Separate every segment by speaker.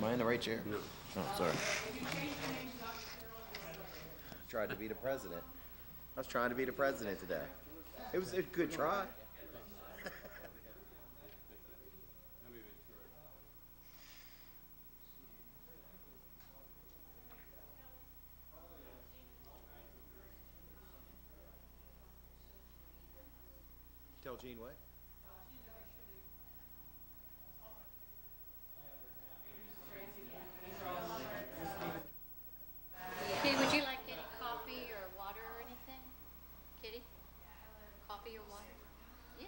Speaker 1: Am I in the right chair?
Speaker 2: No.
Speaker 1: Oh, sorry. Tried to be the president. I was trying to be the president today. It was a good try. Tell Gene what?
Speaker 3: Kitty, would you like any coffee or water or anything? Kitty? Coffee or water? Yeah.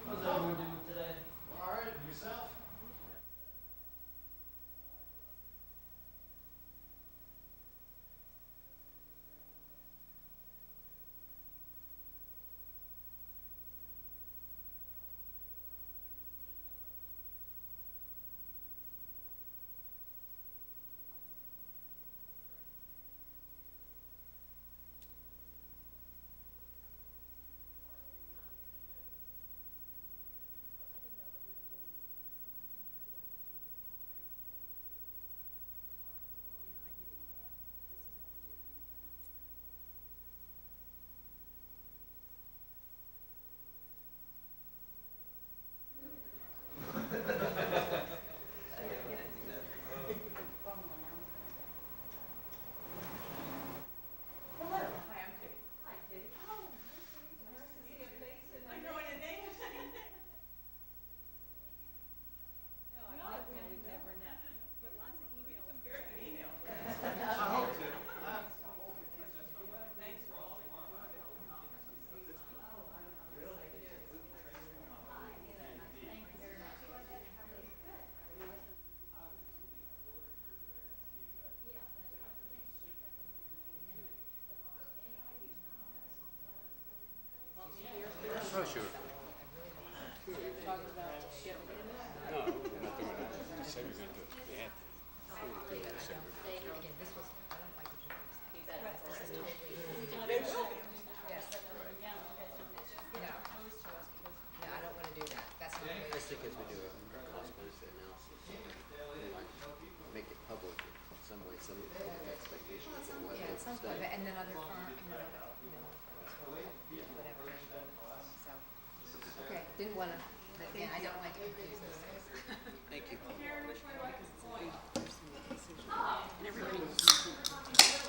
Speaker 4: How's everyone doing today?
Speaker 1: All right, yourself?
Speaker 2: Oh, sure. No, we're not doing that. Just say we're going to do it. We have to.
Speaker 3: Again, this was, I don't like the No, I don't want to do that. That's not the way.
Speaker 2: I think as we do a cost benefit analysis, make it public in some way, some expectations of what
Speaker 3: Yeah,
Speaker 2: it's
Speaker 3: some
Speaker 2: done.
Speaker 3: and then other firm, whatever. So, okay, didn't want to, but again, I don't like to confuse those things.
Speaker 2: Thank you.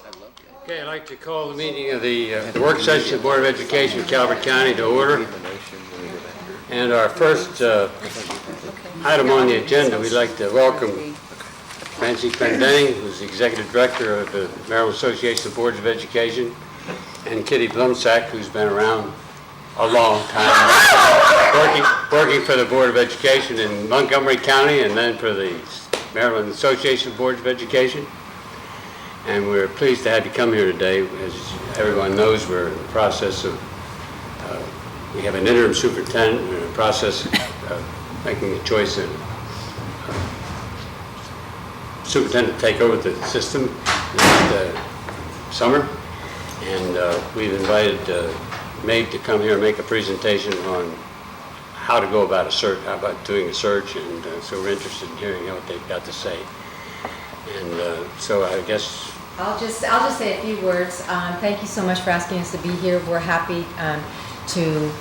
Speaker 2: I love that.
Speaker 5: Okay, I'd like to call the meeting of the work session of the Board of Education of Calvert County to order. And our first item on the agenda, we'd like to welcome Francie Impending, who's the Executive Director of the Maryland Association of Boards of Education, and Kitty Blumsack, who's been around a long time, working for the Board of Education in Montgomery County and then for the Maryland Association of Boards of Education. And we're pleased to have you come here today. As everyone knows, we're in the process of, we have an interim superintendent. We're in the process of making a choice of superintendent to take over the system this summer. And we've invited Meg to come here and make a presentation on how to go about a search, how about doing a search, and so we're interested in hearing what they've got to say. And so I guess
Speaker 6: I'll just say a few words. Thank you so much for asking us to be here. We're happy to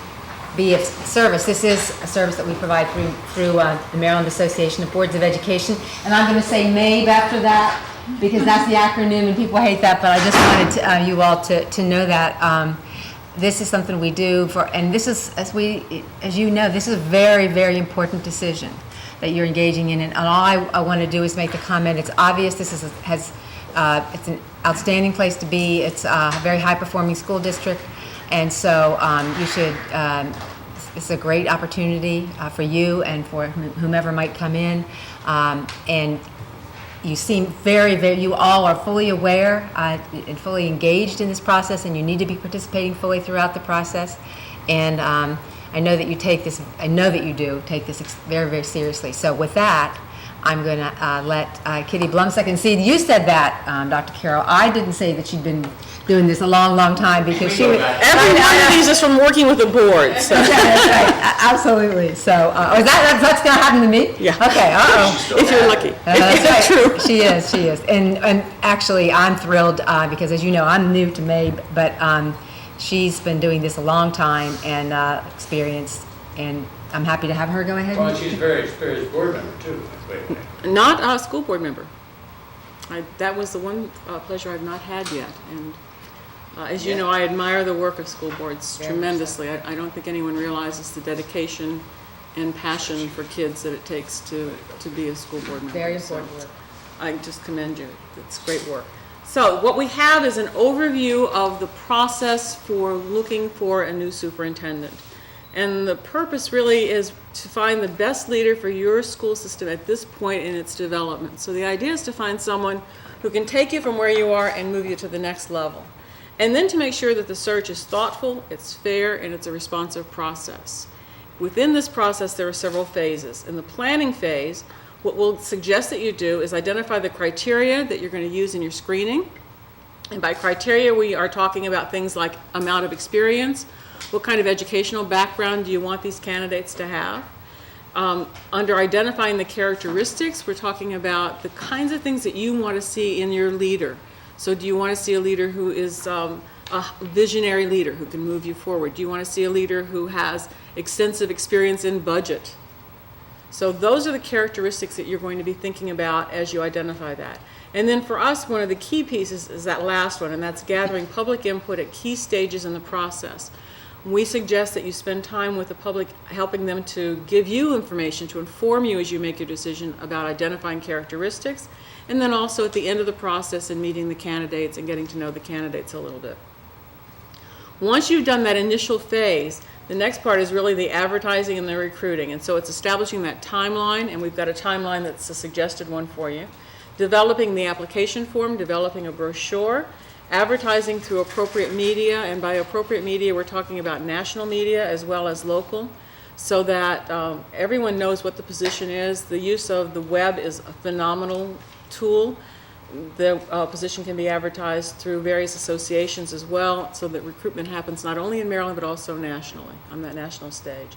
Speaker 6: be of service. This is a service that we provide through the Maryland Association of Boards of Education. And I'm going to say MABE after that because that's the acronym and people hate that, but I just wanted you all to know that this is something we do for, and this is, as you know, this is a very, very important decision that you're engaging in. And all I want to do is make the comment, it's obvious this is it's an outstanding place to be. It's a very high-performing school district, and so you should. It's a great opportunity for you and for whomever might come in. And you seem you all are fully aware and fully engaged in this process, and you need to be participating fully throughout the process. And I know that you take this. I know that you do take this very, very seriously. So with that, I'm going to let Kitty Blumsack, and see, you said that, Dr. Carroll. I didn't say that she'd been doing this a long, long time because she was.
Speaker 7: Every one of these is from working with the board, so.
Speaker 6: That's right, absolutely. So, that's going to happen to me?
Speaker 7: Yeah.
Speaker 6: Okay, uh-oh.
Speaker 7: If you're lucky. If
Speaker 6: That's
Speaker 7: it's
Speaker 6: right.
Speaker 7: true.
Speaker 6: She is. And actually, I'm thrilled because, as you know, I'm new to MABE, but she's been doing this a long time and experienced, and I'm happy to have her go ahead.
Speaker 5: Well, she's a very experienced board member too. Wait.
Speaker 7: Not a school board member. That was the one pleasure I've not had yet. And as you know, I admire the work of school boards tremendously. I don't think anyone realizes the dedication and passion for kids that it takes to be a school board member.
Speaker 6: Very important work.
Speaker 7: I just commend you. It's great work. So what we have is an overview of the process for looking for a new superintendent. And the purpose really is to find the best leader for your school system at this point in its development. So the idea is to find someone who can take you from where you are and move you to the next level. And then to make sure that the search is thoughtful, it's fair, and it's a responsive process. Within this process, there are several phases. In the planning phase, what we'll suggest that you do is identify the criteria that you're going to use in your screening. And by criteria, we are talking about things like amount of experience, what kind of educational background do you want these candidates to have? Under identifying the characteristics, we're talking about the kinds of things that you want to see in your leader. So do you want to see a leader who is a visionary leader who can move you forward? Do you want to see a leader who has extensive experience in budget? So those are the characteristics that you're going to be thinking about as you identify that. And then for us, one of the key pieces is that last one, and that's gathering public input at key stages in the process. We suggest that you spend time with the public, helping them to give you information, to inform you as you make your decision about identifying characteristics, and then also at the end of the process and meeting the candidates and getting to know the candidates a little bit. Once you've done that initial phase, the next part is really the advertising and the recruiting. And so it's establishing that timeline, and we've got a timeline that's a suggested one for you. Developing the application form, developing a brochure, advertising through appropriate media, and by appropriate media we're talking about national media as well as local, so that everyone knows what the position is. The use of the web is a phenomenal tool. The position can be advertised through various associations as well, so that recruitment happens not only in Maryland but also nationally, on that national stage.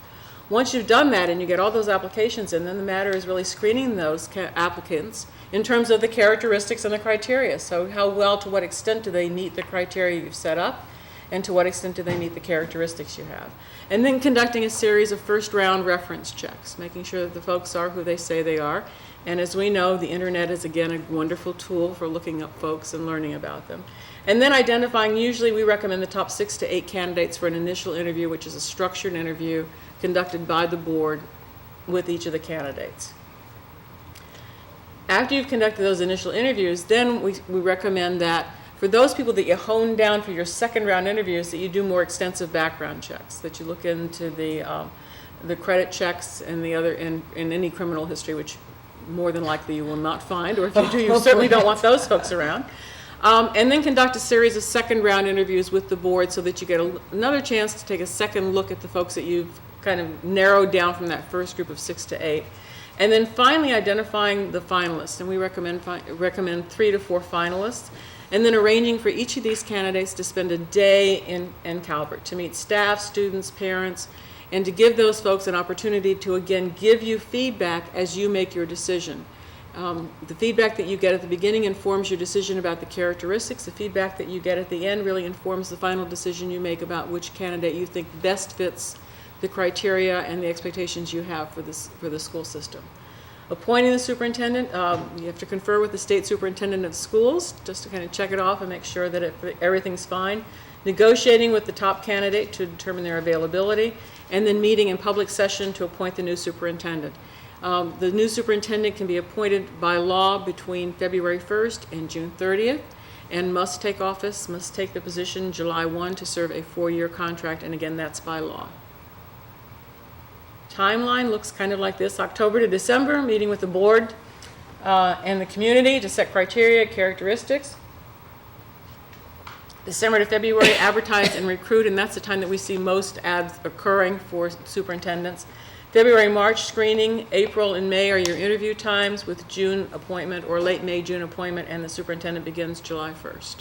Speaker 7: Once you've done that and you get all those applications in, then the matter is really screening those applicants in terms of the characteristics and the criteria. So how well, to what extent do they meet the criteria you've set up, and to what extent do they meet the characteristics you have. And then conducting a series of first round reference checks, making sure that the folks are who they say they are. And as we know, the internet is again a wonderful tool for looking up folks and learning about them. And then identifying, usually we recommend the top 6 to 8 candidates for an initial interview, which is a structured interview conducted by the board with each of the candidates. After you've conducted those initial interviews, then we recommend that for those people that you hone down for your second round interviews, that you do more extensive background checks, that you look into the credit checks and the other, in any criminal history, which more than likely you will not find, or if you do, you certainly don't want those folks around. And then conduct a series of second round interviews with the board so that you get another chance to take a second look at the folks that you've kind of narrowed down from that first group of 6 to 8. And then finally identifying the finalists, and we recommend 3 to 4 finalists, and then arranging for each of these candidates to spend a day in Calvert to meet staff, students, parents, and to give those folks an opportunity to again give you feedback as you make your decision. The feedback that you get at the beginning informs your decision about the characteristics. The feedback that you get at the end really informs the final decision you make about which candidate you think best fits the criteria and the expectations you have for the school system. Appointing the superintendent, you have to confer with the state superintendent of schools just to kind of check it off and make sure that everything's fine. Negotiating with the top candidate to determine their availability, and then meeting in public session to appoint the new superintendent. The new superintendent can be appointed by law between February 1st and June 30th, and must take the position July 1 to serve a 4-year contract, and again, that's by law. Timeline looks kind of like this: October to December, meeting with the board and the community to set criteria, characteristics. December to February, advertise and recruit, and that's the time that we see most ads occurring for superintendents. February, March, screening. April and May are your interview times, with June appointment or late May, June appointment, and the superintendent begins July 1st.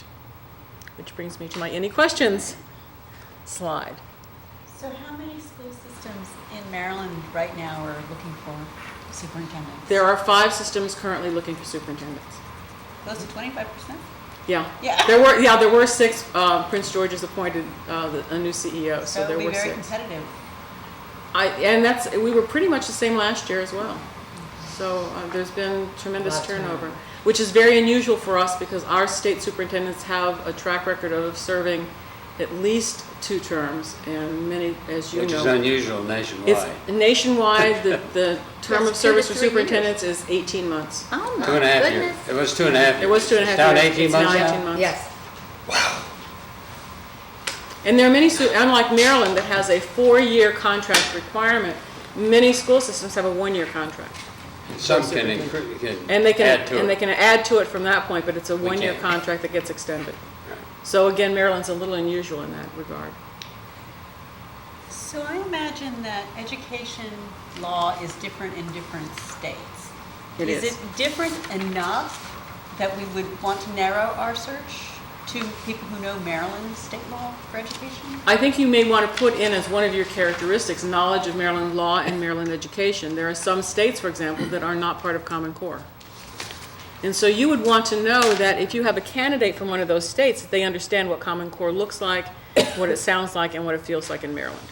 Speaker 7: Which brings me to my any questions slide.
Speaker 8: So how many school systems in Maryland right now are looking for superintendents?
Speaker 7: There are 5 systems currently looking for superintendents.
Speaker 8: Close to 25%?
Speaker 7: Yeah.
Speaker 8: Yeah.
Speaker 7: There were 6, Prince George has appointed a new CEO, so there
Speaker 8: it'll
Speaker 7: were
Speaker 8: be very
Speaker 7: 6.
Speaker 8: competitive.
Speaker 7: We were pretty much the same last year as well. So there's been tremendous
Speaker 6: Lot of turnover.
Speaker 7: turnover, which is very unusual for us because our state superintendents have a track record of serving at least 2 terms, and many, as you
Speaker 5: Which is
Speaker 7: know.
Speaker 5: unusual
Speaker 7: It's
Speaker 5: nationwide.
Speaker 7: nationwide, the term of
Speaker 3: That's 2
Speaker 7: service
Speaker 3: to
Speaker 7: for
Speaker 3: 3
Speaker 7: superintendents is 18 months.
Speaker 3: Oh, my
Speaker 5: 2.5 years.
Speaker 3: goodness.
Speaker 5: It was 2.5 years.
Speaker 7: It was 2.5 years.
Speaker 5: It's down 18
Speaker 7: It's
Speaker 5: months
Speaker 7: now
Speaker 5: now?
Speaker 7: 18 months.
Speaker 6: Yes.
Speaker 7: And there are many, unlike Maryland that has a 4-year contract requirement, many school systems have a 1-year contract.
Speaker 5: Some can
Speaker 7: And they can,
Speaker 5: add to
Speaker 7: and they
Speaker 5: it.
Speaker 7: can add to it from that point, but it's a
Speaker 5: We
Speaker 7: 1-year
Speaker 5: can't.
Speaker 7: contract that gets extended.
Speaker 5: Right.
Speaker 7: So again, Maryland's a little unusual in that regard.
Speaker 8: So I imagine that education law is different in different states.
Speaker 7: It
Speaker 8: Is
Speaker 7: is.
Speaker 8: it different enough that we would want to narrow our search to people who know Maryland state law for education?
Speaker 7: I think you may want to put in as one of your characteristics, knowledge of Maryland law and Maryland education. There are some states, for example, that are not part of Common Core. And so you would want to know that if you have a candidate from one of those states, that they understand what Common Core looks like, what it sounds like, and what it feels like in Maryland.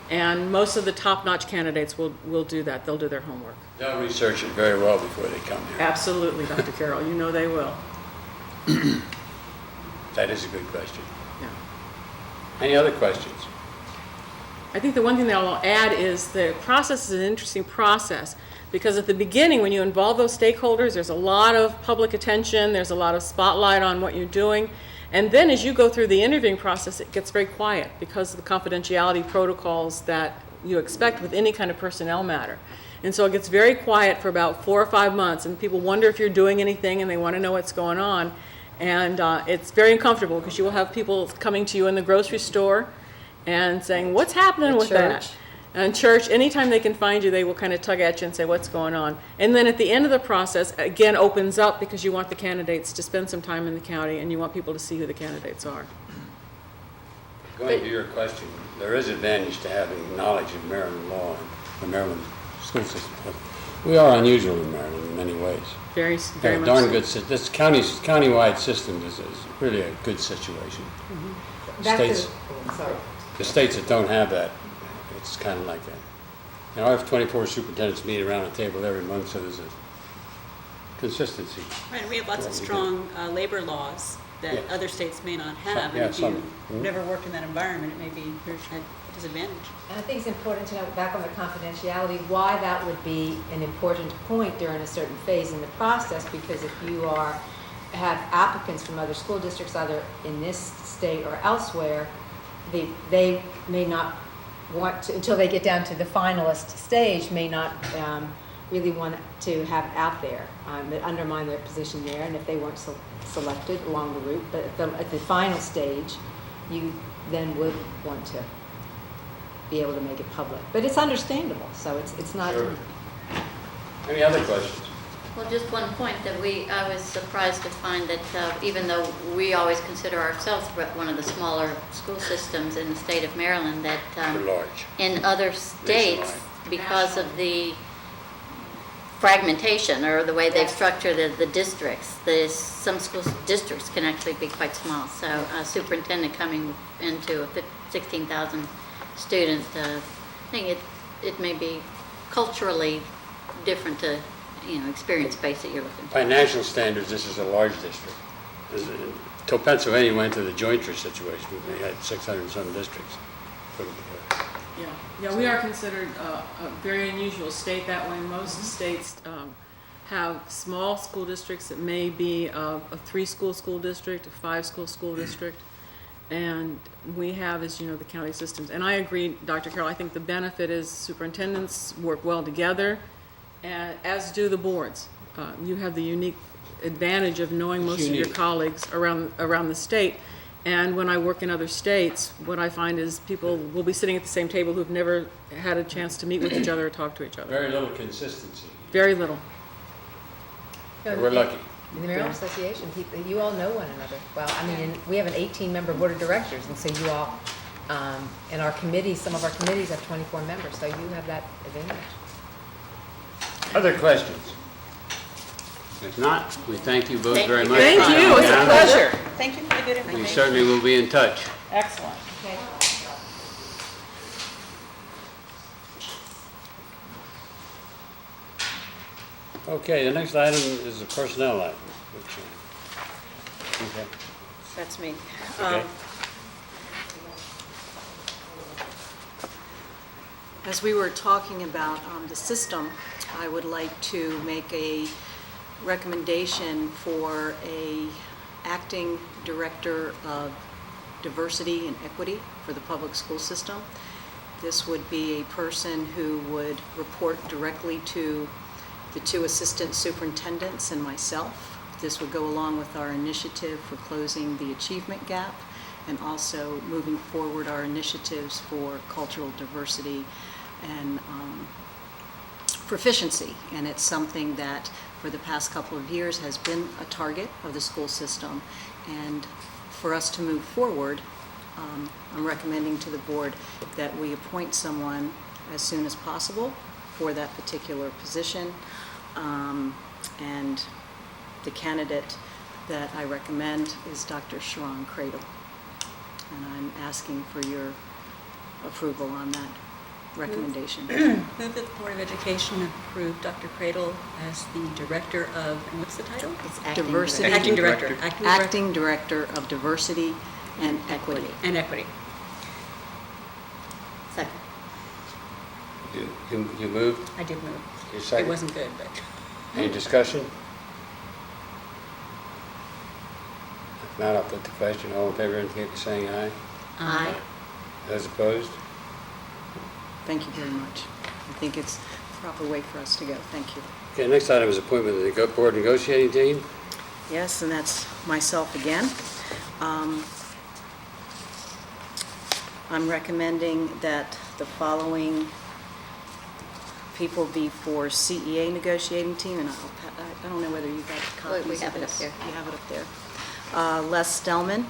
Speaker 7: And most of the top-notch candidates will do that. They'll do their homework.
Speaker 5: They'll research it very well before they come here.
Speaker 7: Absolutely, Dr. Carroll, you know they will.
Speaker 5: That is a good question.
Speaker 7: Yeah.
Speaker 5: Any other questions?
Speaker 7: I think the one thing that I'll add is the process is an interesting process because at the beginning, when you involve those stakeholders, there's a lot of public attention, there's a lot of spotlight on what you're doing. And then as you go through the interviewing process, it gets very quiet because of the confidentiality protocols that you expect with any kind of personnel matter. And so it gets very quiet for about 4 or 5 months, and people wonder if you're doing anything and they want to know what's going on. And it's very uncomfortable because you will have people coming to you in the grocery store and saying, what's happening
Speaker 6: At
Speaker 7: with
Speaker 6: church.
Speaker 7: that? And church, anytime they can find you, they will kind of tug at you and say, what's going on? And then at the end of the process, again, opens up because you want the candidates to spend some time in the county and you want people to see who the candidates are.
Speaker 5: Going to your question, there is advantage to having knowledge of Maryland law and the Maryland school system. We are unusual in Maryland in many ways.
Speaker 7: Very,
Speaker 5: Got
Speaker 7: very
Speaker 5: a
Speaker 7: much
Speaker 5: darn
Speaker 7: so.
Speaker 5: good, this countywide system is really a good situation.
Speaker 6: Back to,
Speaker 5: States,
Speaker 6: sorry.
Speaker 5: the states that don't have that, it's kind of like that. Now, I have 24 superintendents meet around a table every month, so there's a consistency.
Speaker 8: Right, and we have lots of
Speaker 5: What we do.
Speaker 8: strong labor laws that
Speaker 5: Yeah.
Speaker 8: other states may not have.
Speaker 5: yeah,
Speaker 8: And if
Speaker 5: some.
Speaker 8: you've never worked in that environment, it may be a disadvantage.
Speaker 6: And I think it's important to know, back on the confidentiality, why that would be an important point during a certain phase in the process, because if you have applicants from other school districts, either in this state or elsewhere, they may not want to, until they get down to the finalist stage, may not really want to have it out there, that undermine their position there, and if they weren't selected along the route, but at the final stage, you then would want to be able to make it public. But it's understandable, so it's not.
Speaker 5: Sure. Any other questions?
Speaker 3: Well, just one point that I was surprised to find that even though we always consider ourselves one of the smaller school systems in the state of Maryland, that
Speaker 5: We're large.
Speaker 3: in other states,
Speaker 5: Nationwide.
Speaker 3: because of the fragmentation or the way they've structured the districts, some school districts can actually be quite small. So a superintendent coming into a 16,000 student, I think it may be culturally different to, experience base that you're looking for.
Speaker 5: By national standards, this is a large district. Till Pennsylvania went to the jointry situation, we had 600 and some districts put together.
Speaker 7: Yeah, we are considered a very unusual state that way. Most states have small school districts that may be a 3-school district, a 5-school district. And we have, as you know, the county systems. And I agree, Dr. Carroll, I think the benefit is superintendents work well together, as do the boards. You have the unique advantage of knowing most of your colleagues around the state. And when I work in other states, what I find is people will be sitting at the same table who've never had a chance to meet with each other or talk to each other.
Speaker 5: Very little consistency.
Speaker 7: Very little.
Speaker 5: We're lucky.
Speaker 6: In the Maryland Association, people, you all know one another. Well, I mean, we have an 18-member board of directors, and so you all, and our committees, some of our committees have 24 members, so you have that advantage.
Speaker 5: Other questions? If not, we thank you both
Speaker 3: Thank
Speaker 5: very
Speaker 3: you.
Speaker 5: much.
Speaker 7: Thank
Speaker 5: for
Speaker 7: you,
Speaker 5: coming
Speaker 7: it's a
Speaker 5: down.
Speaker 7: pleasure.
Speaker 8: Thank you for the good
Speaker 5: We
Speaker 8: information.
Speaker 5: certainly will be in touch.
Speaker 7: Excellent.
Speaker 6: Okay.
Speaker 5: Okay, the next item is the personnel item. Okay.
Speaker 9: That's me.
Speaker 5: Okay.
Speaker 9: As we were talking about the system, I would like to make a recommendation for a acting director of diversity and equity for the public school system. This would be a person who would report directly to the two assistant superintendents and myself. This would go along with our initiative for closing the achievement gap and also moving forward our initiatives for cultural diversity and proficiency. And it's something that for the past couple of years has been a target of the school system. And for us to move forward, I'm recommending to the board that we appoint someone as soon as possible for that particular position. And the candidate that I recommend is Dr. Sharon Cradle. And I'm asking for your approval on that recommendation.
Speaker 8: Move that the Board of Education approve Dr. Cradle as the director of, and what's the title?
Speaker 3: It's acting
Speaker 9: Diversity.
Speaker 3: director.
Speaker 8: Acting director. Acting director
Speaker 9: Acting Director of Diversity and Equity.
Speaker 8: and equity.
Speaker 3: Second.
Speaker 5: You moved?
Speaker 8: I did move.
Speaker 5: You
Speaker 8: It
Speaker 5: second?
Speaker 8: wasn't good, but.
Speaker 5: Any discussion? If not, I'll put the question. All in favor indicate by saying aye.
Speaker 3: Aye.
Speaker 5: Those opposed?
Speaker 9: Thank you very much. I think it's the proper way for us to go. Thank you.
Speaker 5: Okay, next item is appointment of the board negotiating team.
Speaker 9: Yes, and that's myself again. I'm recommending that the following people be for CEA negotiating team, and I don't know whether you got copies of this.
Speaker 3: We have it up there.
Speaker 9: You have it up there. Les Stellman,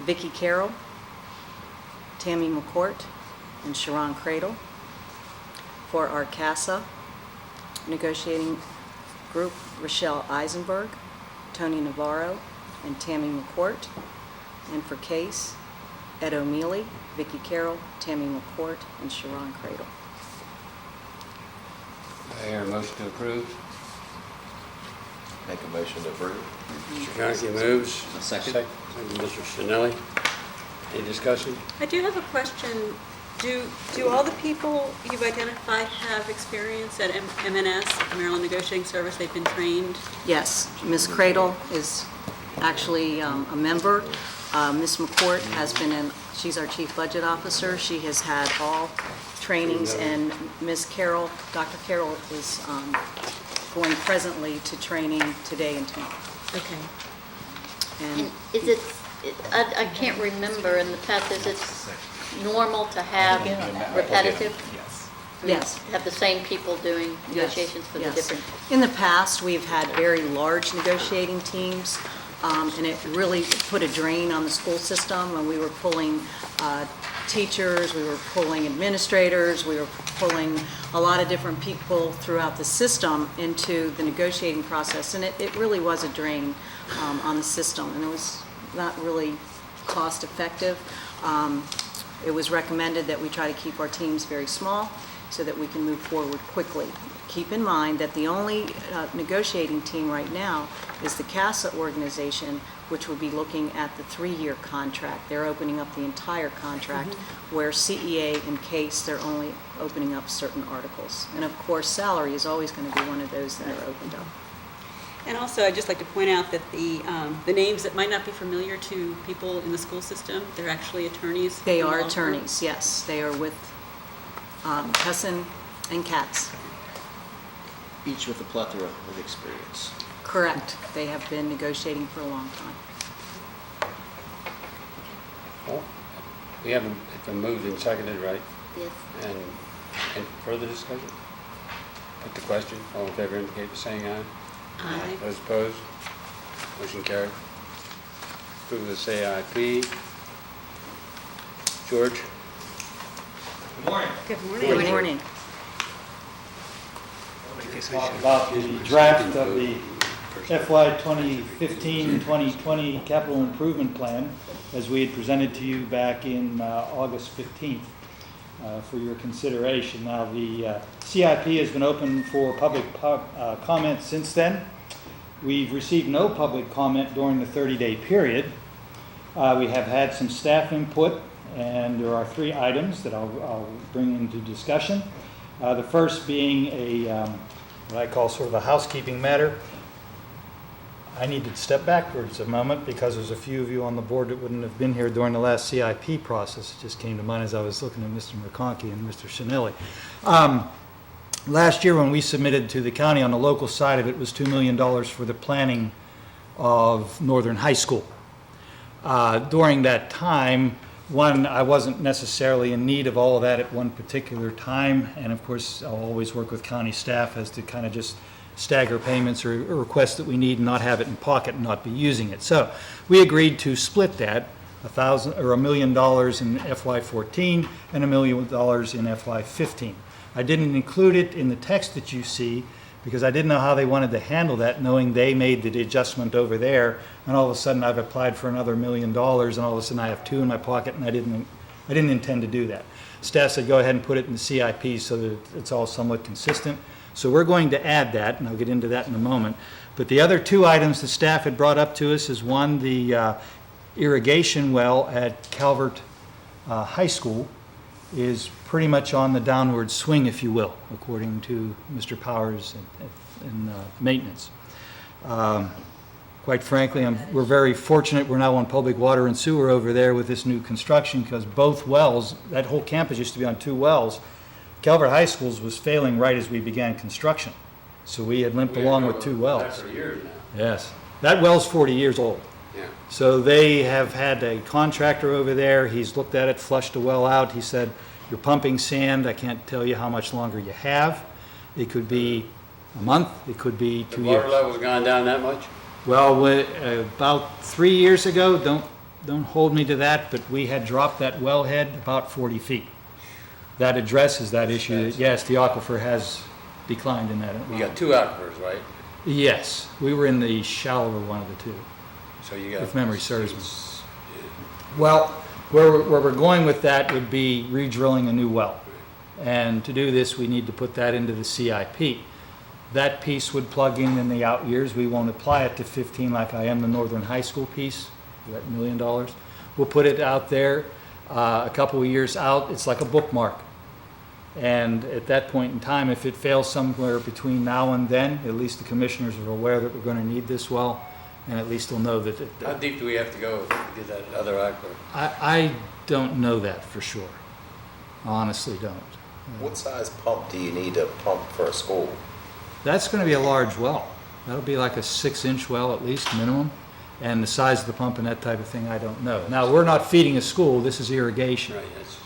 Speaker 9: Vicki Carroll, Tammy McCourt, and Sharon Cradle. For our CASA negotiating group, Rochelle Eisenberg, Tony Navarro, and Tammy McCourt. And for CASE, Ed O'Mealy, Vicki Carroll, Tammy McCourt, and Sharon Cradle.
Speaker 5: I hear a motion to approve.
Speaker 1: Make a motion to approve.
Speaker 5: Mr. Conkey moves.
Speaker 1: A second.
Speaker 5: Second, Mr. Sinelli. Any discussion?
Speaker 8: I do have a question. Do all the people you've identified have experience at MNS, the Maryland Negotiating Service? They've been trained?
Speaker 9: Yes, Ms. Cradle is actually a member. Ms. McCourt has been she's our Chief Budget Officer. She has had all trainings, and Ms. Carroll, Dr. Carroll is going presently to training today and tomorrow.
Speaker 8: Okay.
Speaker 3: And is it, I can't remember in the past, is it normal to have repetitive?
Speaker 9: Yes.
Speaker 3: Have the same people doing negotiations for the
Speaker 9: Yes.
Speaker 3: different?
Speaker 9: In the past, we've had very large negotiating teams, and it really put a drain on the school system, and we were pulling teachers, we were pulling administrators, we were pulling a lot of different people throughout the system into the negotiating process, and it really was a drain on the system, and it was not really cost effective. It was recommended that we try to keep our teams very small so that we can move forward quickly. Keep in mind that the only negotiating team right now is the CASA organization, which will be looking at the 3-year contract. They're opening up the entire contract, where CEA and CASE, they're only opening up certain articles. And of course, salary is always going to be one of those that are opened up.
Speaker 8: And also, I'd just like to point out that the names that might not be familiar to people in the school system, they're actually attorneys.
Speaker 9: They
Speaker 8: from
Speaker 9: are
Speaker 8: law firms.
Speaker 9: attorneys, yes. They are with Cussin and Katz.
Speaker 2: Each with a plethora of experience.
Speaker 9: Correct. They have been negotiating for a long time.
Speaker 5: Well, we haven't, it's been moved and seconded, right?
Speaker 3: Yes.
Speaker 5: And further discussion? Put the question. All in favor indicate by saying aye.
Speaker 8: Aye.
Speaker 5: Those opposed? Motion carried. Approve the CIP. George?
Speaker 8: Good morning.
Speaker 9: Good morning.
Speaker 10: Talk about the draft of the FY 2015-2020 capital improvement plan as we had presented to you back in August 15th for your consideration. Now, the CIP has been open for public comment since then. We've received no public comment during the 30-day period. We have had some staff input, and there are 3 items that I'll bring into discussion. The first being a what I call sort of a housekeeping matter. I need to step backwards a moment because there's a few of you on the board that wouldn't have been here during the last CIP process. It just came to mind as I was looking at Mr. McConkey and Mr. Chanelli. Last year when we submitted to the county on the local side of it was $2 million for the planning of Northern High School. During that time, I wasn't necessarily in need of all of that at one particular time, and of course, I'll always work with county staff as to kind of just stagger payments or requests that we need and not have it in pocket and not be using it. So we agreed to split that, $1 million in FY14 and $1 million in FY15. I didn't include it in the text that you see because I didn't know how they wanted to handle that, knowing they made the adjustment over there, and all of a sudden I've applied for another $1 million, and all of a sudden I have 2 in my pocket, and I didn't intend to do that. Staff said go ahead and put it in the CIP so that it's all somewhat consistent. So we're going to add that, and I'll get into that in a moment. But the other 2 items the staff had brought up to us is one, the irrigation well at Calvert High School is pretty much on the downward swing, if you will, according to Mr. Powers and maintenance. Quite frankly, we're very fortunate we're now on public water and sewer over there with this new construction because both wells, that whole campus used to be on 2 wells. Calvert High School's was failing right as we began construction. So we had limped along with 2 wells.
Speaker 5: For years now.
Speaker 10: Yes. That well's 40 years old.
Speaker 5: Yeah.
Speaker 10: So they have had a contractor over there. He's looked at it, flushed the well out. He said, you're pumping sand. I can't tell you how much longer you have. It could be a month. It could be 2 years.
Speaker 5: The water level's gone down that much?
Speaker 10: Well, about 3 years ago, don't hold me to that, but we had dropped that wellhead about 40 feet. That addresses that issue. Yes, the aquifer has declined in that.
Speaker 5: You got 2 aquifers, right?
Speaker 10: Yes, we were in the shallower one of the 2.
Speaker 5: So you got.
Speaker 10: If memory serves me. Well, where we're going with that would be re-drilling a new well. And to do this, we need to put that into the CIP. That piece would plug in the out years. We won't apply it to 15 like I am the Northern High School piece, that $1 million. We'll put it out there a couple of years out. It's like a bookmark. And at that point in time, if it fails somewhere between now and then, at least the commissioners are aware that we're going to need this well, and at least they'll know that.
Speaker 5: How deep do we have to go to get that other aquifer?
Speaker 10: I don't know that for sure. I honestly don't.
Speaker 1: What size pump do you need to pump for a school?
Speaker 10: That's going to be a large well. That'll be like a 6-inch well at least minimum. And the size of the pump and that type of thing, I don't know. Now, we're not feeding a school. This is irrigation.
Speaker 5: Right, that's.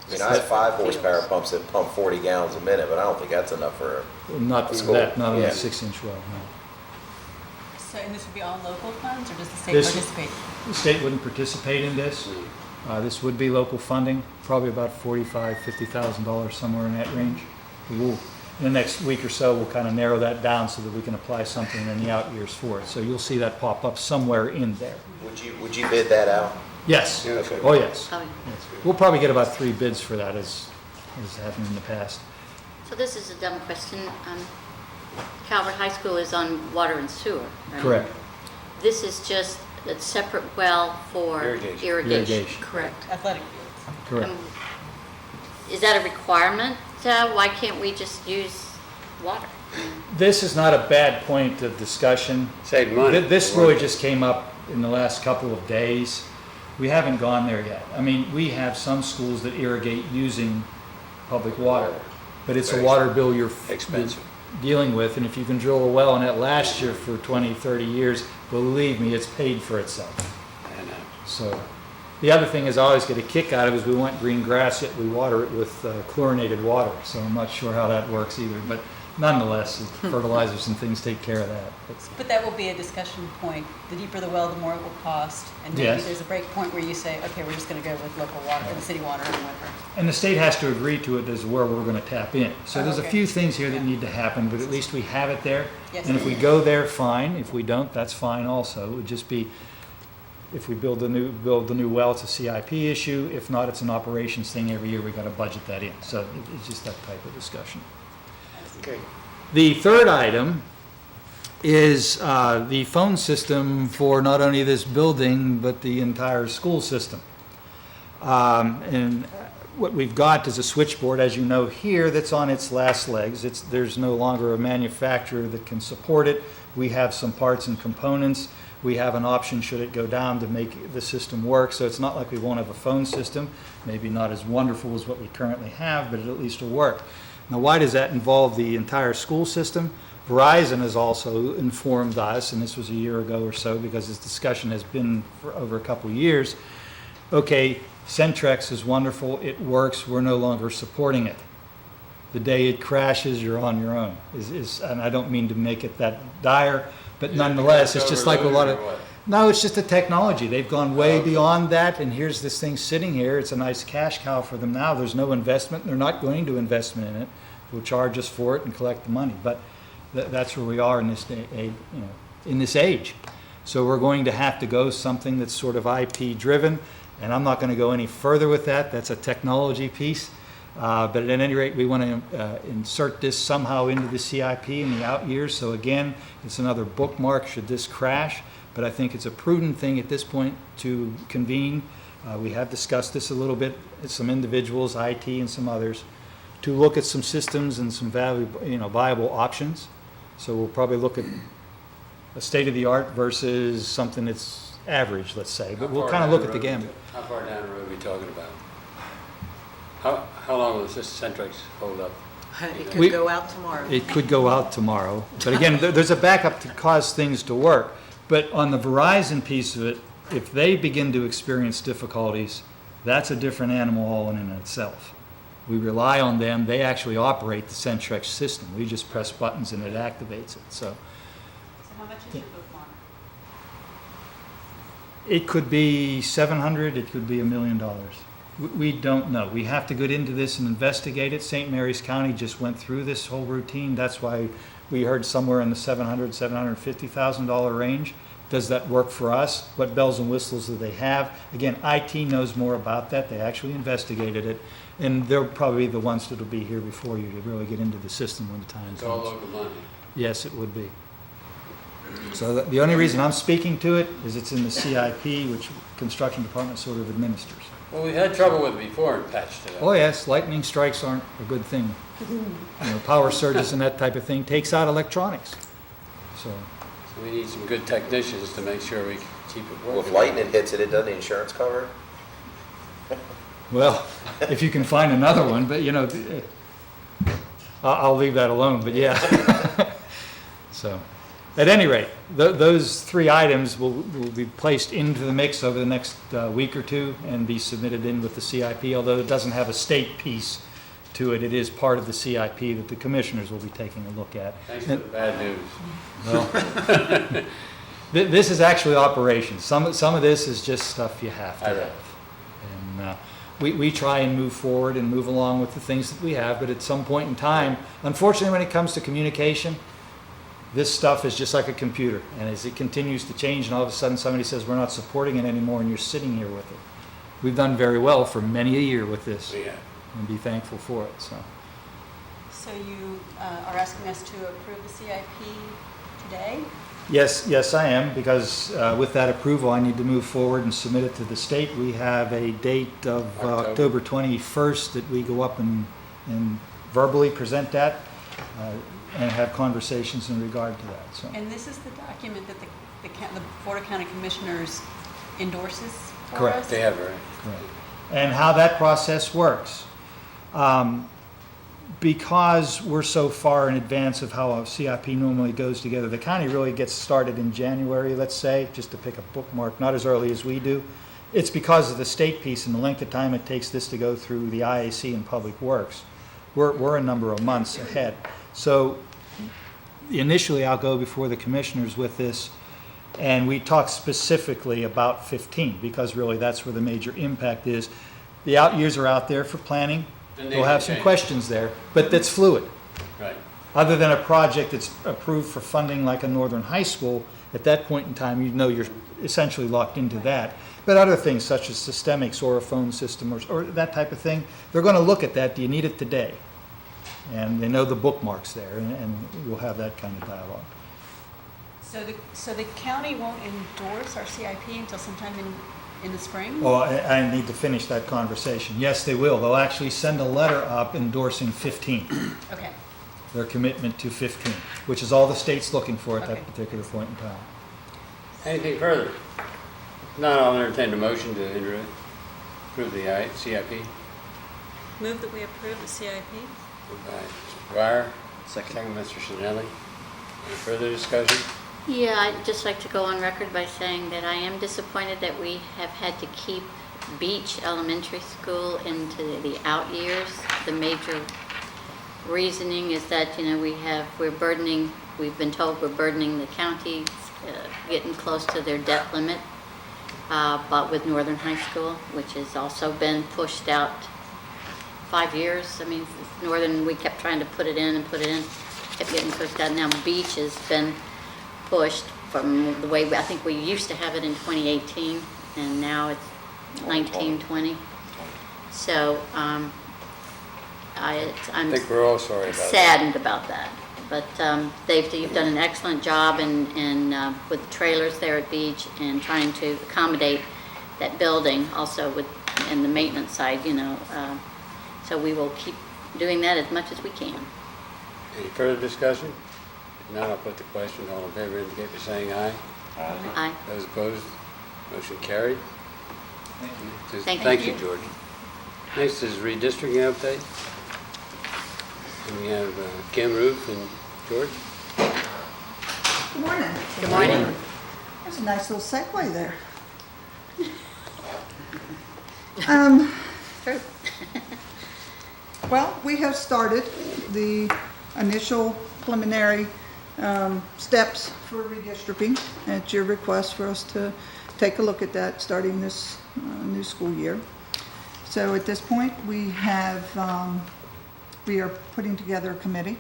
Speaker 1: I mean, I have 5 horsepower pumps that pump 40 gallons a minute, but I don't think that's enough for.
Speaker 10: Not for
Speaker 1: School.
Speaker 10: that, not on a
Speaker 1: Yeah.
Speaker 10: 6-inch well, no.
Speaker 8: So, and this would be all local funds, or does the state
Speaker 10: This-
Speaker 8: participate?
Speaker 10: The state wouldn't participate in this. This would be local funding, probably about $45,000, $50,000, somewhere in that range. In the next week or so, we'll kind of narrow that down so that we can apply something in the out years for it. So you'll see that pop up somewhere in there.
Speaker 1: Would you bid that out?
Speaker 10: Yes.
Speaker 1: Okay.
Speaker 10: Oh, yes.
Speaker 3: Oh, yeah.
Speaker 10: Yes. We'll probably get about 3 bids for that as happened in the past.
Speaker 3: So this is a dumb question. Calvert High School is on water and sewer, right?
Speaker 10: Correct.
Speaker 3: This is just a separate well for
Speaker 5: Irrigation.
Speaker 3: irrigation.
Speaker 10: Irrigation.
Speaker 8: Correct, athletic fields.
Speaker 10: Correct.
Speaker 3: Is that a requirement? Why can't we just use water?
Speaker 10: This is not a bad point of discussion.
Speaker 5: Save money.
Speaker 10: This really just came up in the last couple of days. We haven't gone there yet. I mean, we have some schools that irrigate using public water, but it's a water bill you're
Speaker 5: Expensive.
Speaker 10: dealing with, and if you can drill a well in it last year for 20, 30 years, believe me, it's paid for itself.
Speaker 5: I know.
Speaker 10: So, the other thing is I always get a kick out of is we want green grass, yet we water it with chlorinated water, so I'm not sure how that works either. But nonetheless, fertilizers and things take care of that.
Speaker 8: But that will be a discussion point. The deeper the well, the more it will cost. And maybe
Speaker 10: Yes.
Speaker 8: there's a break point where you say, okay, we're just going to go with local water, or the city water or whatever.
Speaker 10: And the state has to agree to it as where we're going to tap in. So
Speaker 8: Oh,
Speaker 10: there's a
Speaker 8: okay.
Speaker 10: few things here that need to happen, but at least we have it there.
Speaker 8: Yes.
Speaker 10: And if we go there, fine. If we don't, that's fine also. It would just be, if we build the new well, it's a CIP issue. If not, it's an operations thing. Every year we got to budget that in. So it's just that type of discussion.
Speaker 2: Okay.
Speaker 10: The third item is the phone system for not only this building, but the entire school system. And what we've got is a switchboard, as you know here, that's on its last legs. There's no longer a manufacturer that can support it. We have some parts and components. We have an option, should it go down, to make the system work. So it's not like we won't have a phone system, maybe not as wonderful as what we currently have, but it at least will work. Now, why does that involve the entire school system? Verizon has also informed us, and this was a year ago or so, because this discussion has been for over a couple of years. Okay, Centrex is wonderful, it works, we're no longer supporting it. The day it crashes, you're on your own. And I don't mean to make it that dire, but nonetheless, it's just like a lot of... No, it's just the technology. They've gone way beyond that, and here's this thing sitting here. It's a nice cash cow for them now. There's no investment. They're not going to invest in it. They'll charge us for it and collect the money. But that's where we are in this day, in this age. So we're going to have to go something that's sort of IP driven, and I'm not going to go any further with that. That's a technology piece. But at any rate, we want to insert this somehow into the CIP in the out years. So again, it's another bookmark should this crash. But I think it's a prudent thing at this point to convene. We have discussed this a little bit, some individuals, IT and some others, to look at some systems and some viable options. So we'll probably look at a state-of-the-art versus something that's average, let's say. But we'll kind of look at the gamut.
Speaker 5: How far down the road are we talking about? How long will this Centrex hold up?
Speaker 9: It
Speaker 10: We-
Speaker 9: could go out tomorrow.
Speaker 10: It could go out tomorrow. But again, there's a backup to cause things to work. But on the Verizon piece of it, if they begin to experience difficulties, that's a different animal all in and of itself. We rely on them. They actually operate the Centrex system. We just press buttons and it activates it. So
Speaker 8: So how much is your bookmark?
Speaker 10: it could be 700, it could be $1 million. We don't know. We have to get into this and investigate it. St. Mary's County just went through this whole routine. That's why we heard somewhere in the $750,000 range. Does that work for us? What bells and whistles do they have? Again, IT knows more about that. They actually investigated it. And they're probably the ones that'll be here before you to really get into the system when the time
Speaker 5: It's all
Speaker 10: comes.
Speaker 5: local money.
Speaker 10: Yes, it would be. So the only reason I'm speaking to it is it's in the CIP, which Construction Department sort of administers.
Speaker 5: Well, we had trouble with it before and patched it up.
Speaker 10: Oh yes, lightning strikes aren't a good thing. Power surges and that type of thing takes out electronics. So,
Speaker 5: So we need some good technicians to make sure we keep it
Speaker 1: Well, if
Speaker 5: working.
Speaker 1: lightning hits it, doesn't the insurance cover it?
Speaker 10: well, if you can find another one, but I'll leave that alone, but yeah. So, at any rate, those three items will be placed into the mix over the next week or two and be submitted in with the CIP, although it doesn't have a state piece to it. It is part of the CIP that the commissioners will be taking a look at.
Speaker 5: Thanks for the bad news.
Speaker 10: Well, this is actually operations. Some of this is just stuff you have to
Speaker 5: I know.
Speaker 10: have. And we try and move forward and move along with the things that we have, but at some point in time, unfortunately, when it comes to communication, this stuff is just like a computer. And as it continues to change and all of a sudden somebody says, we're not supporting it anymore, and you're sitting here with it. We've done very well for many a year with this,
Speaker 5: Yeah.
Speaker 10: and be thankful for it, so.
Speaker 8: So you are asking us to approve the CIP today?
Speaker 10: Yes, I am, because with that approval, I need to move forward and submit it to the state. We have a date of October 21st that we go up and verbally present that and have conversations in regard to that, so.
Speaker 8: And this is the document that the Board of County Commissioners endorses for
Speaker 10: Correct.
Speaker 8: us?
Speaker 5: They have, right?
Speaker 10: Correct. And how that process works. Because we're so far in advance of how a CIP normally goes together, the county really gets started in January, let's say, just to pick a bookmark, not as early as we do. It's because of the state piece and the length of time it takes this to go through the IAC and Public Works. We're a number of months ahead. So initially I'll go before the commissioners with this, and we talk specifically about 15, because really that's where the major impact is. The out years are out there for planning.
Speaker 5: And they
Speaker 10: We'll have
Speaker 5: can
Speaker 10: some
Speaker 5: change.
Speaker 10: questions there, but that's fluid.
Speaker 5: Right.
Speaker 10: Other than a project that's approved for funding like a Northern High School, at that point in time, you know you're essentially locked into that. But other things such as systemics or a phone system or that type of thing, they're gonna look at that, do you need it today? And they know the bookmarks there, and we'll have that kind of dialogue.
Speaker 8: So the county won't endorse our CIP until sometime in the spring?
Speaker 10: Oh, I need to finish that conversation. Yes, they will. They'll actually send a letter up endorsing 15,
Speaker 8: Okay.
Speaker 10: their commitment to 15, which is all the state's looking for at
Speaker 8: Okay.
Speaker 10: that particular point in time.
Speaker 5: Anything further? Not, I'll entertain a motion to approve the CIP.
Speaker 8: Move that we approve the CIP?
Speaker 5: Moved by Mr. Dwyer, second by Mr. Chanelli. Any further discussion?
Speaker 3: Yeah, I'd just like to go on record by saying that I am disappointed that we have had to keep Beach Elementary School into the out years. The major reasoning is that, we've been told we're burdening the county, getting close to their debt limit, but with Northern High School, which has also been pushed out 5 years. I mean, Northern, we kept trying to put it in, kept getting pushed out. Now Beach has been pushed from the way, I think we used to have it in 2018, and now it's 1920. So,
Speaker 5: I
Speaker 3: I'm
Speaker 5: think we're all sorry about that.
Speaker 3: saddened about that. But you've done an excellent job with the trailers there at Beach and trying to accommodate that building also and the maintenance side, so we will keep doing that as much as we can.
Speaker 5: Any further discussion? If not, I'll put the question. All in favor indicate by saying aye.
Speaker 3: Aye.
Speaker 5: Those opposed, motion carried.
Speaker 3: Thank
Speaker 5: Thank you,
Speaker 3: you.
Speaker 5: George. Next is redistricting update. And we have Kim, Ruth, and George.
Speaker 11: Good morning.
Speaker 3: Good morning.
Speaker 11: There's a nice little segue there.
Speaker 3: True.
Speaker 11: Well, we have started the initial preliminary steps for redistricting at your request for us to take a look at that starting this new school year. So at this point, we are putting together a committee.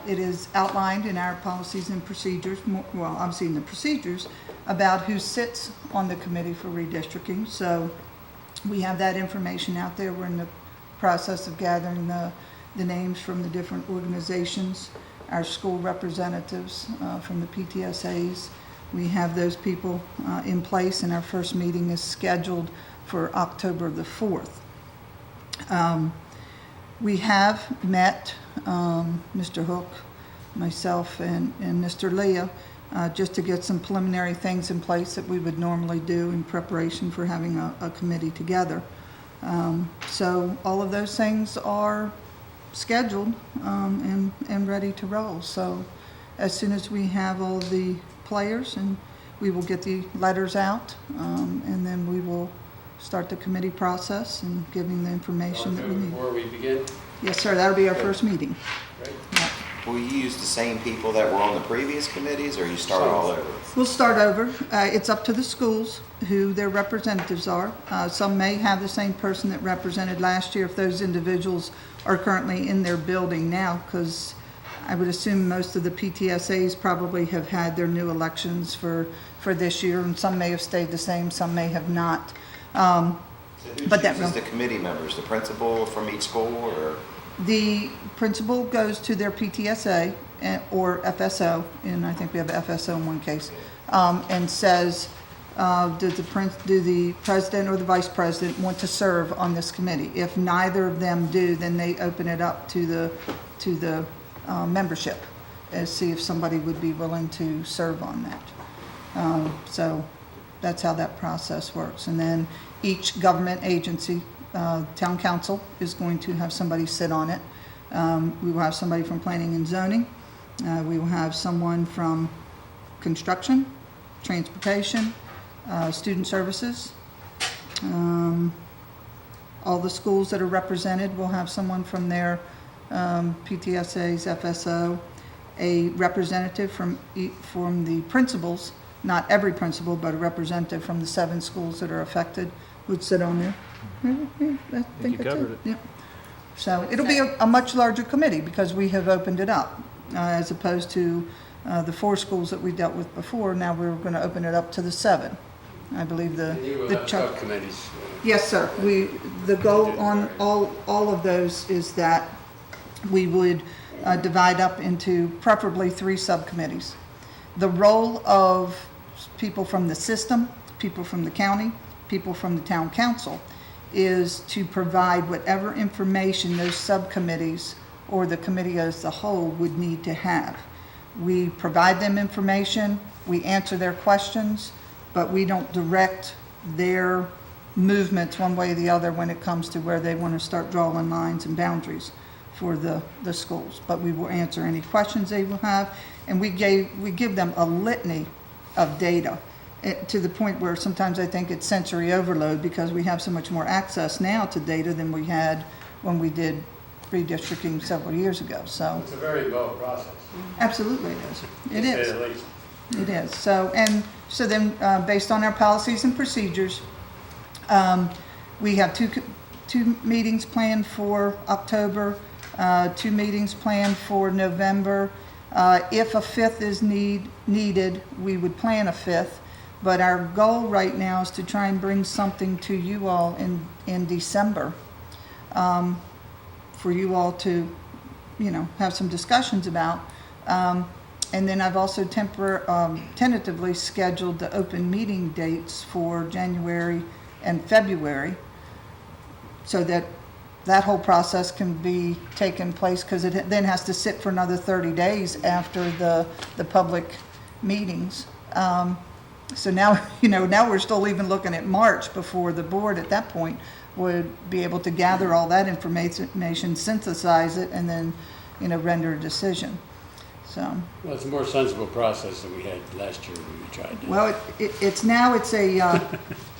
Speaker 11: It is outlined in our policies and procedures, well, obviously in the procedures, about who sits on the committee for redistricting. So we have that information out there. We're in the process of gathering the names from the different organizations, our school representatives from the PTSAs. We have those people in place, and our first meeting is scheduled for October the 4th. We have met Mr. Hook, myself, and Mr. Leah just to get some preliminary things in place that we would normally do in preparation for having a committee together. So all of those things are scheduled and ready to roll. So as soon as we have all the players, and we will get the letters out, and then we will start the committee process and giving the information that we need.
Speaker 5: Before we begin,
Speaker 11: Yes, sir, that'll be our first meeting.
Speaker 5: right?
Speaker 11: Yeah.
Speaker 1: Will you use the same people that were on the previous committees, or you start all over?
Speaker 11: We'll start over. It's up to the schools who their representatives are. Some may have the same person that represented last year if those individuals are currently in their building now, because I would assume most of the PTSAs probably have had their new elections for this year, and some may have stayed the same, some may have not. But that
Speaker 1: Chooses the committee members, the principal from each school, or?
Speaker 11: The principal goes to their PTSA or FSO, and I think we have FSO in one case, and says, do the president or the vice president want to serve on this committee? If neither of them do, then they open it up to the membership and see if somebody would be willing to serve on that. So that's how that process works. And then each government agency, town council is going to have somebody sit on it. We will have somebody from planning and zoning. We will have someone from construction, transportation, student services. All the schools that are represented will have someone from their PTSAs, FSO. a representative from the principals, not every principal, but a representative from the 7 schools that are affected would sit on there. I think
Speaker 10: you
Speaker 11: that's
Speaker 10: covered
Speaker 11: it. Yeah. So it'll be a much larger committee because we have opened it up, as opposed to the 4 schools that we dealt with before. Now we're going to open it up to the 7. I believe
Speaker 5: And you will
Speaker 11: the
Speaker 5: have
Speaker 11: chunk.
Speaker 5: subcommittees.
Speaker 11: Yes, sir. The goal on all of those is that we would divide up into preferably 3 subcommittees. The role of people from the system, people from the county, people from the town council is to provide whatever information those subcommittees or the committee as a whole would need to have. We provide them information, we answer their questions, but we don't direct their movements one way or the other when it comes to where they want to start drawing lines and boundaries for the schools. But we will answer any questions they will have, and we give them a litany of data, to the point where sometimes I think it's sensory overload because we have so much more access now to data than we had when we did redistricting several years ago. So
Speaker 5: It's a very involved process.
Speaker 11: absolutely it is. It
Speaker 5: to say
Speaker 11: is.
Speaker 5: the least.
Speaker 11: It is. So then, based on our policies and procedures, we have two meetings planned for October, 2 meetings planned for November. If a 5th is needed, we would plan a 5th. But our goal right now is to try and bring something to you all in December, for you all to, have some discussions about. And then I've also tentatively scheduled the open meeting dates for January and February, so that whole process can be taken place, because it then has to sit for another 30 days after the public meetings. So now, now we're still even looking at March before the board at that point would be able to gather all that information, synthesize it, and then, render a decision. So,
Speaker 5: Well, it's a more sensible process than we had last year when we tried to.
Speaker 11: well, it's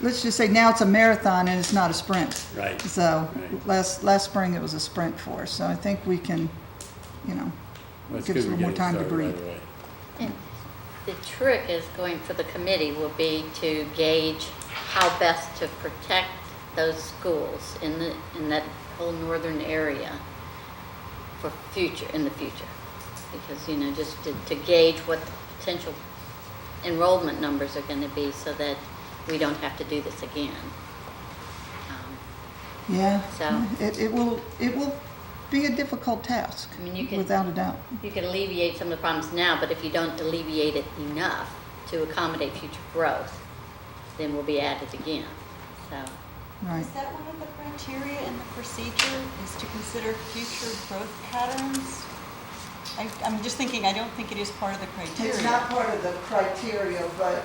Speaker 11: let's just say now it's a marathon and it's not a sprint.
Speaker 5: Right.
Speaker 11: So
Speaker 5: Right.
Speaker 11: last spring it was a sprint for us. So I think we can,
Speaker 5: Well, it's
Speaker 11: give us
Speaker 5: good
Speaker 11: a
Speaker 5: we
Speaker 11: little more
Speaker 5: get it
Speaker 11: time to
Speaker 5: started
Speaker 11: breathe.
Speaker 5: right away.
Speaker 3: And the trick is going for the committee will be to gauge how best to protect those schools in that whole northern area in the future. Because, just to gauge what the potential enrollment numbers are going to be so that we don't have to do this again.
Speaker 11: Yeah.
Speaker 3: So-
Speaker 11: It will be a difficult task,
Speaker 3: I mean, you can-
Speaker 11: without a doubt.
Speaker 3: You can alleviate some of the problems now, but if you don't alleviate it enough to accommodate future growth, then we'll be at it again. So,
Speaker 11: Right.
Speaker 8: Is that one of the criteria in the procedure, is to consider future growth patterns? I'm just thinking, I don't think it is part of the criteria.
Speaker 11: It's not part of the criteria, but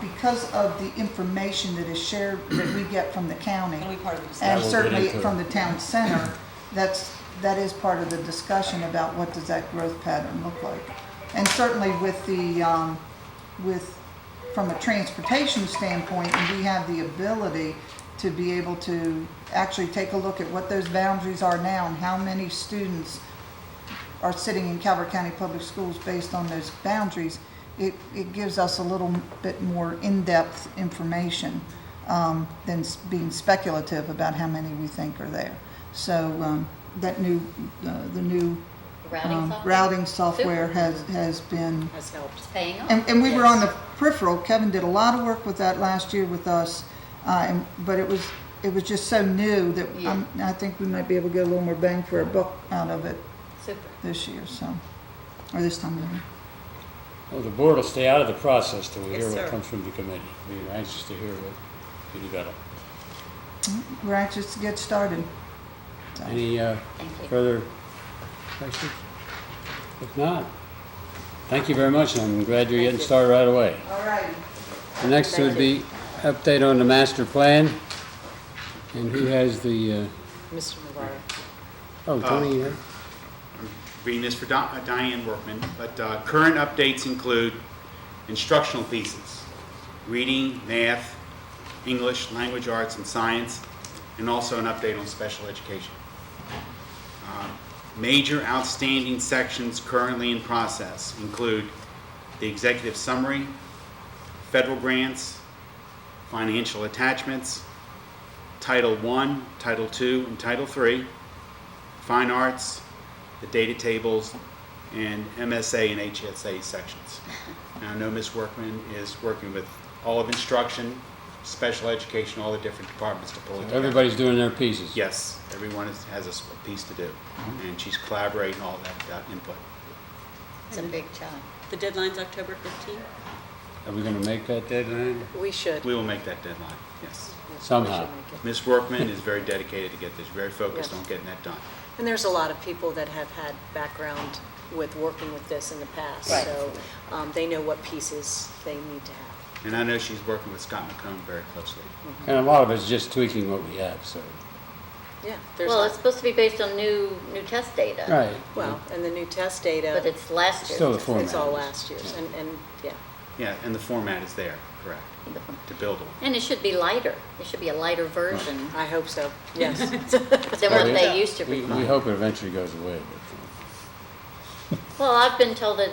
Speaker 11: because of the information that is shared, that we get from the county,
Speaker 8: It'll be part of the
Speaker 11: and
Speaker 8: discussion.
Speaker 5: we'll get
Speaker 11: certainly
Speaker 5: into it.
Speaker 11: from the town center, that is part of the discussion about what does that growth pattern look like. And certainly with from a transportation standpoint, we have the ability to be able to actually take a look at what those boundaries are now and how many students are sitting in Calvert County Public Schools based on those boundaries. It gives us a little bit more in-depth information than being speculative about how many we think are there. So the new routing software has been,
Speaker 3: has helped. It's paying off.
Speaker 11: and we were on the
Speaker 3: Yes.
Speaker 11: peripheral. Kevin did a lot of work with that last year with us, but it was just so new that
Speaker 3: Yeah.
Speaker 11: I think we might be able to get a little more bang for our buck out of it
Speaker 3: Super.
Speaker 11: this year, or this time around.
Speaker 5: Well, the board will stay out of the process till we
Speaker 8: Yes,
Speaker 5: hear what
Speaker 8: sir.
Speaker 5: comes from the committee. We're anxious to hear what you develop.
Speaker 11: We're anxious to get started. So,
Speaker 5: Any
Speaker 3: Thank you.
Speaker 5: further questions? If not, thank you very much, and I'm glad you're getting started right away.
Speaker 11: all right.
Speaker 5: The next would be update on the master plan. And who has the,
Speaker 9: Mr. Navarro.
Speaker 5: oh, Tony, you have?
Speaker 12: Reading this for Diane Workman, but current updates include instructional pieces, reading, math, English, language arts, and science, and also an update on special education. Major outstanding sections currently in process include the executive summary, federal grants, financial attachments, Title I, Title II, and Title III, fine arts, the data tables, and MSA and HSA sections. Now, I know Ms. Workman is working with all of instruction, special education, all the different departments to pull it together.
Speaker 5: Everybody's doing their pieces.
Speaker 12: Yes, everyone has a piece to do, and she's collaborating all that input.
Speaker 3: It's a big job.
Speaker 8: The deadline's October 15th?
Speaker 5: Are we gonna make that deadline?
Speaker 9: We should.
Speaker 12: We will make that deadline, yes.
Speaker 5: Somehow.
Speaker 12: Ms. Workman is very dedicated to get this, very focused
Speaker 9: Yes.
Speaker 12: on getting that done.
Speaker 9: And there's a lot of people that have had background with working with this in the past.
Speaker 3: Right.
Speaker 9: So they know what pieces they need to have.
Speaker 12: And I know she's working with Scott McComb very closely.
Speaker 5: And a lot of it's just tweaking what we have, so.
Speaker 9: Yeah. There's
Speaker 3: Well,
Speaker 9: not-
Speaker 3: it's supposed to be based on new test data.
Speaker 5: Right.
Speaker 9: Well, and the new test data.
Speaker 3: But it's last year.
Speaker 5: Still the format.
Speaker 9: It's all last year's, and, yeah.
Speaker 12: Yeah, and the format is there, correct, to build on.
Speaker 3: And it should be lighter. It should be a lighter version
Speaker 9: I hope so, yes.
Speaker 3: than what they used to
Speaker 5: We
Speaker 3: be.
Speaker 5: hope it eventually goes away, but.
Speaker 3: Well, I've been told that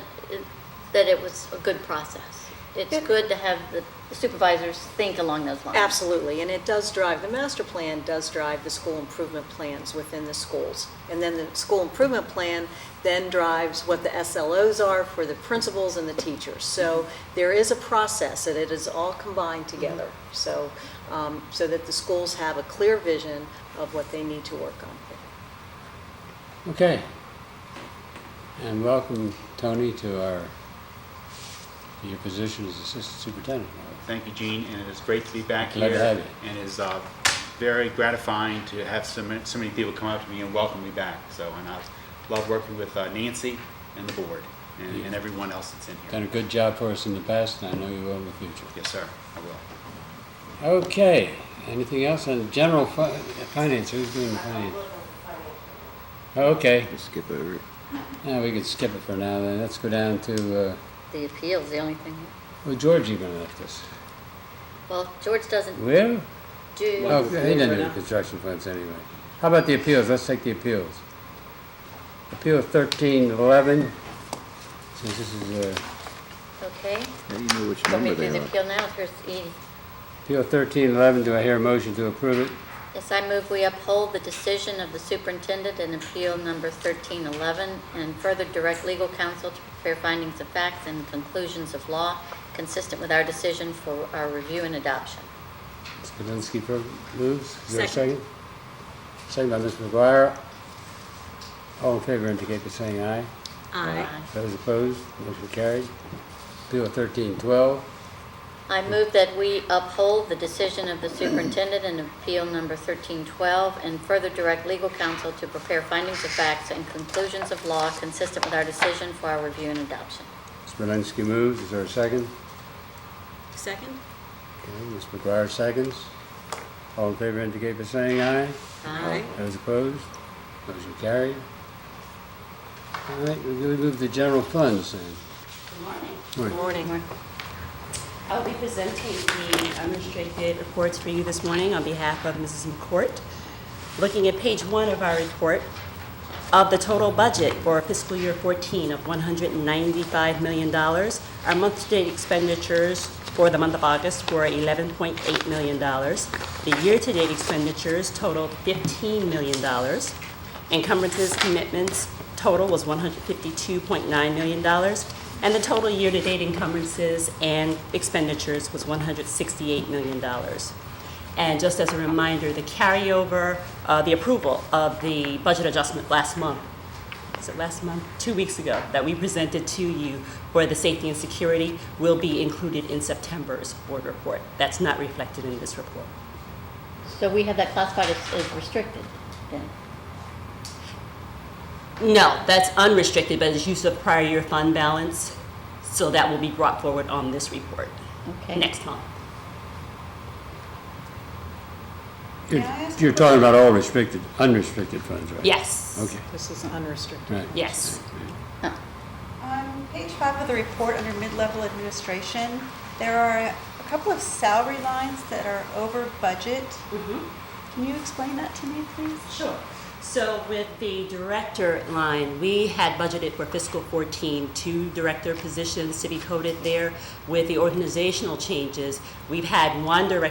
Speaker 3: it was a good process. It's good to have the supervisors think along those lines.
Speaker 9: Absolutely, and it does drive, the master plan does drive the school improvement plans within the schools. And then the school improvement plan then drives what the SLOs are for the principals and the teachers. So there is a process, and it is all combined together. So, so that the schools have a clear vision of what they need to work on.
Speaker 5: Okay. And welcome, Tony, to your position as Assistant Superintendent.
Speaker 12: Thank you, Gene, and it is great to be back
Speaker 5: Glad
Speaker 12: here.
Speaker 5: to have you.
Speaker 12: And it is very gratifying to have so many people come up to me and welcome me back. So, and I love working with Nancy and the board and everyone else that's in here.
Speaker 5: Done a good job for us in the past, and I know you will in the future.
Speaker 12: Yes, sir, I will.
Speaker 5: Okay, anything else on general finance? Who's doing the finance? Okay,
Speaker 2: Skip over it.
Speaker 5: yeah, we could skip it for now then. Let's go down to,
Speaker 3: The appeals, the only thing.
Speaker 5: well, George even left us.
Speaker 3: Well, George doesn't
Speaker 5: Will?
Speaker 3: do.
Speaker 5: Oh, he doesn't do the construction funds anyway. How about the appeals? Let's take the appeals. Appeal 1311, since this is,
Speaker 3: Okay.
Speaker 2: How do you know which
Speaker 3: Want me
Speaker 2: number
Speaker 3: to do
Speaker 2: they
Speaker 3: the
Speaker 2: are?
Speaker 3: appeal now? Here's E.
Speaker 5: Appeal 1311, do I hear a motion to approve it?
Speaker 3: Yes, I move we uphold the decision of the superintendent in appeal number 1311 and further direct legal counsel to prepare findings of facts and conclusions of law consistent with our decision for our review and adoption.
Speaker 5: Ms. Kalinsky moves. Is there a
Speaker 8: Second.
Speaker 5: second? Second by Ms. McGuire. All in favor indicate by saying aye.
Speaker 8: Aye.
Speaker 5: Those opposed, motion carried. Appeal 1312.
Speaker 3: I move that we uphold the decision of the superintendent in appeal number 1312 and further direct legal counsel to prepare findings of facts and conclusions of law consistent with our decision for our review and adoption.
Speaker 5: Ms. Kalinsky moves. Is there a second?
Speaker 8: Second?
Speaker 5: Okay, Ms. McGuire seconds. All in favor indicate by saying aye.
Speaker 8: Aye.
Speaker 5: Those opposed, motion carried. All right, we'll move to general funds then.
Speaker 9: Good morning.
Speaker 13: I'll be presenting the unrestricted reports for you this morning on behalf of Mrs. McCourt. Looking at page 1 of our report, of the total budget for fiscal year 14 of $195 million, our month-to-date expenditures for the month of August were $11.8 million. The year-to-date expenditures totaled $15 million. Encumbrances commitments total was $152.9 million. And the total year-to-date encumbrances and expenditures was $168 million. And just as a reminder, the carryover, the approval of the budget adjustment last month, is it last month? 2 weeks ago, that we presented to you for the safety and security will be included in September's board report. That's not reflected in this report.
Speaker 3: So we have that classified as restricted then?
Speaker 13: No, that's unrestricted, but it's use of prior year fund balance, so that will be brought forward on this report
Speaker 3: Okay.
Speaker 13: next month.
Speaker 5: You're talking about all unrestricted funds, right?
Speaker 13: Yes.
Speaker 5: Okay,
Speaker 9: This is unrestricted.
Speaker 5: right.
Speaker 13: Yes.
Speaker 14: On page 5 of the report, under mid-level administration, there are a couple of salary lines that are over budget. Can you explain that to me, please?
Speaker 13: Sure. So with the director line, we had budgeted for fiscal 14 2 director positions to be coded there. With the organizational changes, we've had one director